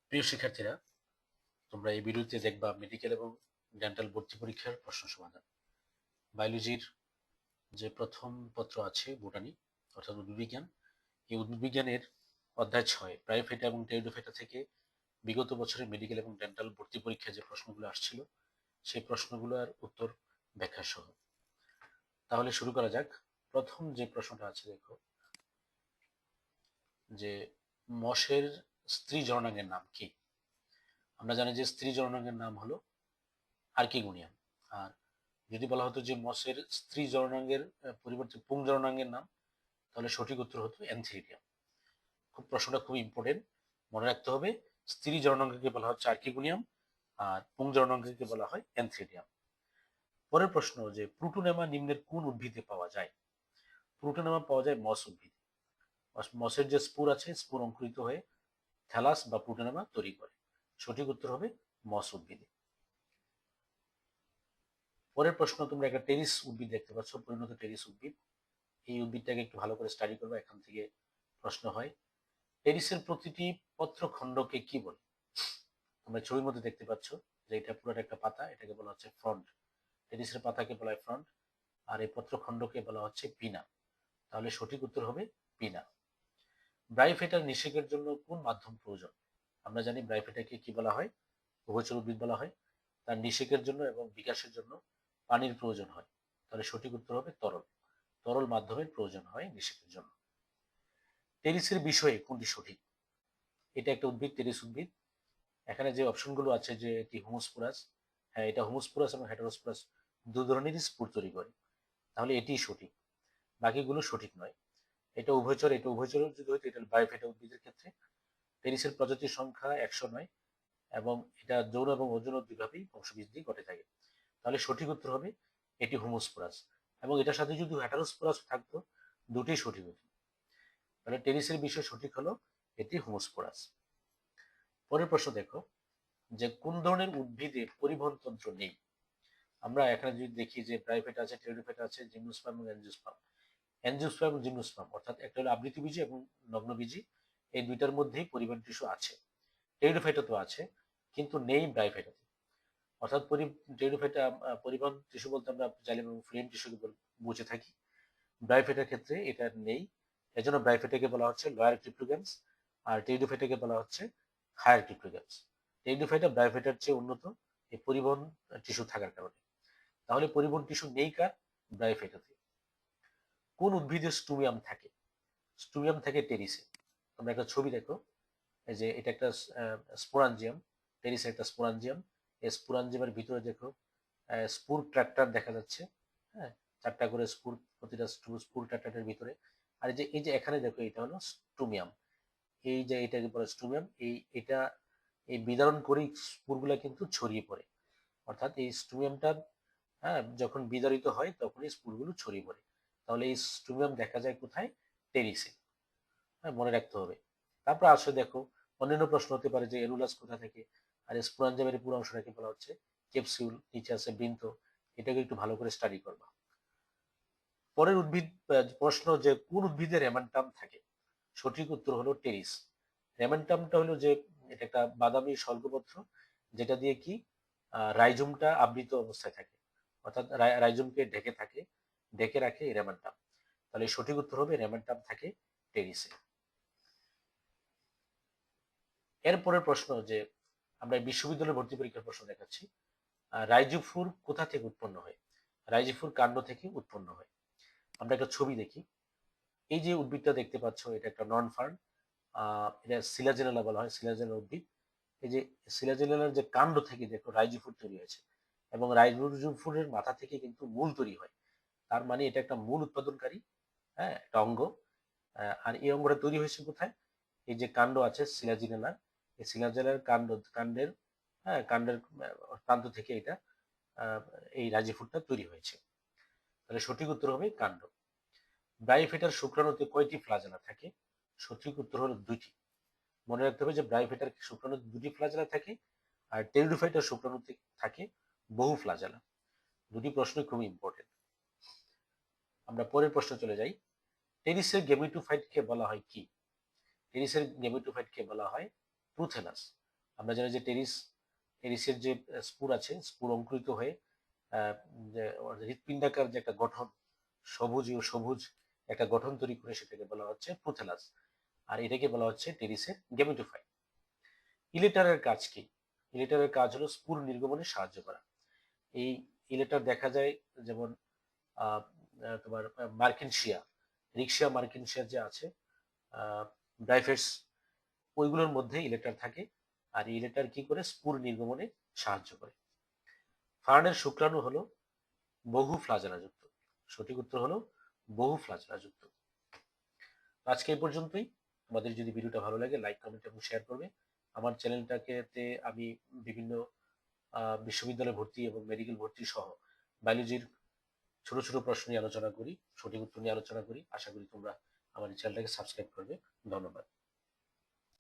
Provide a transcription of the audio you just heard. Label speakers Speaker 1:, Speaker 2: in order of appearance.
Speaker 1: প্রিয় শিক্ষার্থীরা, তোমরা এই ভিডিওতে দেখবা মেডিকেল এবং ডেন্টাল ভর্তি পরীক্ষার প্রশ্ন সমাধান। বায়োলজির যে প্রথম পত্র আছে বোটানি অর্থাৎ উদ্ভিদবিজ্ঞান, এই উদ্ভিদবিজ্ঞানের অধ্যায় 6 প্রাইফেটা এবং টেরিডোফাইটা থেকে বিগত বছরে মেডিকেল এবং ডেন্টাল ভর্তি পরীক্ষায় যে প্রশ্নগুলো আসছিল সেই প্রশ্নগুলোর উত্তর ব্যাখ্যা সহ। তাহলে শুরু করা যাক। প্রথম যে প্রশ্নটা আছে দেখো, যে মশের স্ত্রী জননাঙ্গের নাম কি? আমরা জানি যে স্ত্রী জননাঙ্গের নাম হলো আর্কিগোনিয়াম। আর যদি বলা হতো যে মসের স্ত্রী জননাঙ্গের পরিবর্তে পুং জননাঙ্গের নাম, তাহলে সঠিক উত্তর হতো অ্যানথেরিডিয়াম। প্রশ্নটা খুব ইম্পর্টেন্ট, মনে রাখতে হবে। স্ত্রী জননাঙ্গকে বলা হচ্ছে আর্কিগোনিয়াম, আর পুং জননাঙ্গকে বলা হয় অ্যানথেরিডিয়াম। পরের প্রশ্ন, যে প্রুটোনেমা নিম্নের কোন উদ্ভিদে পাওয়া যায়? প্রুটোনেমা পাওয়া যায় মস উদ্ভিদে। মসের যে স্পুর আছে, স্পুর অঙ্কুরিত হয়ে থ্যালাস বা প্রুটোনেমা তৈরি করে। সঠিক উত্তর হবে মস উদ্ভিদে। পরের প্রশ্ন, তোমরা একটা টেরিস উদ্ভিদ দেখতে পাচ্ছ, পরিণত টেরিস উদ্ভিদ। এই উদ্ভিদটাকে একটু ভালো করে স্টাডি করবে, এখান থেকে প্রশ্ন হয়। টেরিসের প্রতিটি পত্রখণ্ডকে কি বলে? তোমরা ছবির মধ্যে দেখতে পাচ্ছ যে এটা পুরোটা একটা পাতা, এটাকে বলা হচ্ছে ফ্রন্ট। টেরিসের পাতাকে বলা হয় ফ্রন্ট, আর এই পত্রখণ্ডকে বলা হচ্ছে পিনা। তাহলে সঠিক উত্তর হবে পিনা। ব্রাইফেটার নিষেকের জন্য কোন মাধ্যম প্রয়োজন? আমরা জানি ব্রাইফেটাকে কি বলা হয়? উভচর উদ্ভিদ বলা হয়। তার নিষেকের জন্য এবং বিকাশের জন্য পানির প্রয়োজন হয়। তাহলে সঠিক উত্তর হবে তরল। তরল মাধ্যমের প্রয়োজন হয় নিষেকের জন্য। টেরিসের বিষয়ে কোনটি সঠিক? এটা একটা উদ্ভিদ, টেরিস উদ্ভিদ। এখানে যে অপশনগুলো আছে, যে এটি হোমোস্পোরাস, হ্যাঁ এটা হোমোস্পোরাস এবং হেটারোস্পোরাস দু ধরনেরই স্পুর তৈরি করে, তাহলে এটিই সঠিক। বাকিগুলো সঠিক নয়। এটা উভয়চর, এটা উভয়চর যদি হতো এটা বায়োফেটা উদ্ভিদের ক্ষেত্রে। টেরিসের প্রজাতির সংখ্যা 109, এবং এটা যৌন এবং অযৌন দুইভাবেই বংশবৃদ্ধি ঘটে থাকে। তাহলে সঠিক উত্তর হবে এটি হোমোস্পোরাস, এবং এটার সাথে যদি হেটারোস্পোরাস থাকতো, দুটোই সঠিক হতো। তাহলে টেরিসের বিষয় সঠিক হলো এটি হোমোস্পোরাস। পরের প্রশ্ন দেখো, যে কোন ধরনের উদ্ভিদে পরিবহন তন্ত্র নেই? আমরা এখানে যদি দেখি যে ব্রাইফেটা আছে, টেরিডোফাইটা আছে, জিমনোস্পার্ম এবং অ্যাঞ্জিওস্পার্ম। অ্যাঞ্জিওস্পার্ম এবং জিমনোস্পার্ম অর্থাৎ একটা হলো আবৃতবীজী এবং নগ্নবীজী, এই দুইটার মধ্যেই পরিবহন টিস্যু আছে। টেরিডোফাইটা তো আছে, কিন্তু নেই ব্রাইফেটাতে। অর্থাৎ টেরিডোফাইটা পরিবহন টিস্যু বলতে আমরা জাইলেম এবং ফ্লুয়েম টিস্যুকে বুঝে থাকি। ব্রাইফেটার ক্ষেত্রে এটা নেই, এজন্য ব্রাইফেটাকে বলা হচ্ছে লোয়ার ক্রিপ্টোগ্যামস, আর টেরিডোফাইটাকে বলা হচ্ছে হায়ার ক্রিপ্টোগ্যামস। টেরিডোফাইটা ব্রাইফেটার চেয়ে উন্নত এই পরিবহন টিস্যু থাকার কারণে। তাহলে পরিবহন টিস্যু নেই কার? ব্রাইফেটাতে। কোন উদ্ভিদের স্টুমিয়াম থাকে? স্টুমিয়াম থাকে টেরিসে। তোমরা একটা ছবি দেখো, এই যে এটা একটা স্পোরাঞ্জিয়াম, টেরিসের একটা স্পোরাঞ্জিয়াম। এই স্পোরাঞ্জিয়ামের ভিতরে দেখো স্পুর ট্র্যাক্টর দেখা যাচ্ছে। হ্যাঁ, চারটা করে স্পুর, প্রতিটা স্পুর ট্র্যাক্টরের ভিতরে। আর এই যে এখানে দেখো, এটা হলো স্টুমিয়াম। এই যে এটাকে বলে স্টুমিয়াম, এটা এই বিদারণ করেই স্পুরগুলা কিন্তু ছড়িয়ে পড়ে। অর্থাৎ এই স্টুমিয়ামটা, হ্যাঁ, যখন বিদারিত হয় তখন এই স্পুরগুলো ছড়িয়ে পড়ে। তাহলে এই স্টুমিয়াম দেখা যায় কোথায়? টেরিসে। হ্যাঁ, মনে রাখতে হবে। তারপর আসলে দেখো, অন্যান্য প্রশ্ন হতে পারে যে এরুলাস কোথা থেকে, আর স্পোরাঞ্জিয়ামের পুরো অংশটাকে বলা হচ্ছে ক্যাপসিউল, নিচে আছে বৃন্ত। এটাকে একটু ভালো করে স্টাডি করবা। পরের উদ্ভিদ প্রশ্ন, যে কোন উদ্ভিদের রেমান্টাম থাকে? সঠিক উত্তর হলো টেরিস। রেমান্টামটা হলো যে এটা একটা বাদামি স্বল্পপত্র, যেটা দিয়ে কি রাইজোমটা আবৃত অবস্থায় থাকে, অর্থাৎ রাইজোমকে ঢেকে থাকে, ঢেকে রাখে এই রেমান্টাম। তাহলে সঠিক উত্তর হবে রেমান্টাম থাকে টেরিসে। এরপরের প্রশ্ন, যে আমরা বিশ্ববিদ্যালয় ভর্তি পরীক্ষার প্রশ্ন দেখাচ্ছি। রাইজোফোর কোথা থেকে উৎপন্ন হয়? রাইজোফোর কাণ্ড থেকে উৎপন্ন হয়। আমরা একটা ছবি দেখি, এই যে উদ্ভিদটা দেখতে পাচ্ছ, এটা একটা নন ফার্ন, এটা সিলাজেনেলা বলা হয়, সিলাজেনেলা উদ্ভিদ। এই যে সিলাজেনেলার যে কাণ্ড থেকে দেখো রাইজোফোর তৈরি হয়েছে, এবং রাইজোফোরের মাথা থেকে কিন্তু মূল তৈরি হয়। তার মানে এটা একটা মূল উৎপাদনকারী, হ্যাঁ, একটা অঙ্গ। আর এই অঙ্গটা তৈরি হয়েছে কোথায়? এই যে কাণ্ড আছে সিলাজিনেলার, এই সিলাজেনার কাণ্ডের, হ্যাঁ, কাণ্ডের প্রান্ত থেকে এটা এই রাইজোফোরটা তৈরি হয়েছে। তাহলে সঠিক উত্তর হবে কাণ্ড। ব্রাইফেটার শুক্রাণুতে কয়টি ফ্লাজেলা থাকে? সঠিক উত্তর হলো দুইটি। মনে রাখতে হবে যে ব্রাইফেটার শুক্রাণুতে দুটি ফ্লাজেলা থাকে, আর টেরিডোফাইটার শুক্রাণুতে থাকে বহু ফ্লাজেলা। দুটি প্রশ্নই খুবই ইম্পর্টেন্ট। আমরা পরের প্রশ্ন চলে যাই। টেরিসের গেমেটোফাইটকে বলা হয় কি? টেরিসের গেমেটোফাইটকে বলা হয় প্রুথেনাস। আমরা জানি যে টেরিসের যে স্পুর আছে, স্পুর অঙ্কুরিত হয়ে যে হৃৎপিণ্ডাকার যে একটা গঠন, সবুজ ও সবুজ একটা গঠন তৈরি করে, সেটাকে বলা হচ্ছে প্রোথেলাস। আর এটাকে বলা হচ্ছে টেরিসের গেমেটোফাইট। ইলেটারের কাজ কি? ইলেটারের কাজ হলো স্পুর নির্গমনে সাহায্য করা। এই ইলেটার দেখা যায় যেমন আহ, তোমার মার্কিনশিয়া, রিক্সিয়া মার্কিনশিয়া যে আছে, ব্রাইফেটস, ওইগুলোর মধ্যে ইলেটার থাকে। আর এই ইলেটার কি করে? স্পুর নির্গমনে সাহায্য করে। ফার্নের শুক্রাণু হলো বহু ফ্লাজেলাযুক্ত। সঠিক উত্তর হলো বহু ফ্লাজেলাযুক্ত। আজকে এই পর্যন্তই। তোমাদের যদি ভিডিওটা ভালো লাগে, লাইক, কমেন্ট এবং শেয়ার করবে। আমার চ্যানেলটাকে আমি বিভিন্ন বিশ্ববিদ্যালয়ে ভর্তি এবং মেডিকেল ভর্তি সহ বায়োলজির ছোট ছোট প্রশ্ন নিয়ে আলোচনা করি, সঠিক উত্তর নিয়ে আলোচনা করি। আশা করি তোমরা আমার এই চ্যানেলটাকে সাবস্ক্রাইব করবে। ধন্যবাদ।